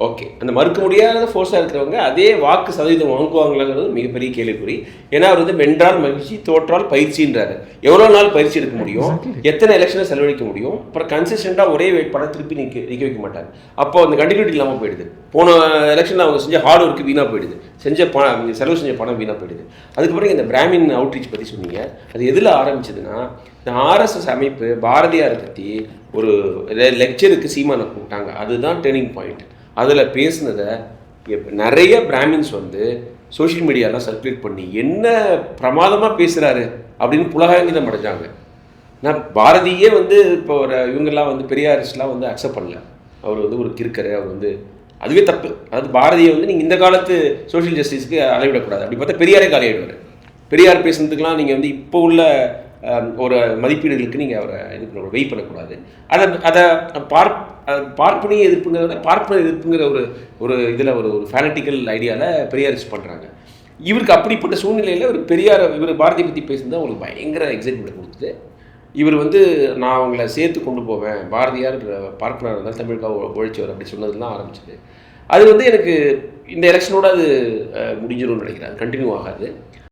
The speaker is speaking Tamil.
ஓகே, அந்த மறுக்க முடியாத ஃபோர்ஸாக இருக்கிறவங்க அதே வாக்கு சதவீதம் வாங்குவாங்களாங்கிறது மிகப்பெரிய கேள்விக்குறி. ஏன்னா அவர் வந்து வென்றால் மகிழ்ச்சி, தோற்றால் பயிற்சின்றாரு. எவ்வளோ நாள் பயிற்சி எடுக்க முடியும், எத்தனை எலெக்ஷனை செலவழிக்க முடியும், அப்புறம் கன்சிஸ்டண்டாக ஒரே வேட்பாளர் திருப்பி நிற்க வைக்க மாட்டார். அப்போ அந்த கண்டினியூட்டி இல்லாமல் போயிடுது. போன எலெக்ஷனில் அவங்க செஞ்ச ஹார்ட் ஒர்க்கு வீணாக போயிடுது, செலவு செஞ்ச பணம் வீணாக போயிடுது. அதுக்கப்புறம் இந்த பிராமின் அவுட்ரீச் பற்றி சொன்னீங்க. அது எதில் ஆரம்பிச்சதுன்னா, இந்த ஆர்எஸ்எஸ் அமைப்பு பாரதியாரை பற்றி ஒரு லெக்சருக்கு சீமானை கூப்பிட்டாங்க. அதுதான் டேர்னிங் பாயிண்ட். அதில் பேசுனதை நிறைய பிராமின்ஸ் வந்து சோஷியல் மீடியாலாம் சர்க்குலேட் பண்ணி என்ன பிரமாதமாக பேசுகிறாரு அப்படின்னு புலகாங்கிதம் அடைஞ்சாங்க. நான் பாரதியே வந்து இப்போ ஒரு இவங்கெல்லாம் வந்து பெரியாரிஸ்ட்லாம் வந்து அக்செப்ட் பண்ணல. அவர் வந்து ஒரு கிறுக்கரு, அவர் வந்து அதுவே தப்பு. அதாவது பாரதியை வந்து நீங்கள் இந்த காலத்து சோஷியல் ஜஸ்டிஸுக்கு அலைவிடக்கூடாது. அப்படி பார்த்தா பெரியாரே காலியாகிடுவார். பெரியார் பேசுனதுக்கெலாம் நீங்கள் வந்து இப்போ உள்ள ஒரு மதிப்பீடுகளுக்கு நீங்கள் அவரை இது பண்ண வெயிட் பண்ணக்கூடாது. அதை பார்ப்பனிய எதிர்ப்புங்கிறத பார்ப்பன எதிர்ப்புங்கிற ஒரு இதில் ஒரு ஃபேனட்டிக்கல் ஐடியாவில் பெரியாரிஸ்ட் பண்ணுறாங்க. இவருக்கு அப்படிப்பட்ட சூழ்நிலையில் இவர் பாரதியை பற்றி பேசுனது அவங்களுக்கு பயங்கர எக்ஸைட்மெண்ட் கொடுத்துட்டு, இவர் வந்து நான் அவங்கள சேர்த்து கொண்டு போவேன், பாரதியார் பார்ப்பனர் இருந்தால் தமிழுக்காக உழைச்சவர் அப்படி சொன்னதுலாம் ஆரம்பிச்சது. அது வந்து எனக்கு இந்த எலெக்ஷனோட அது முடிஞ்சிடும்னு நினைக்கிறேன், கண்டினியூ ஆகாது.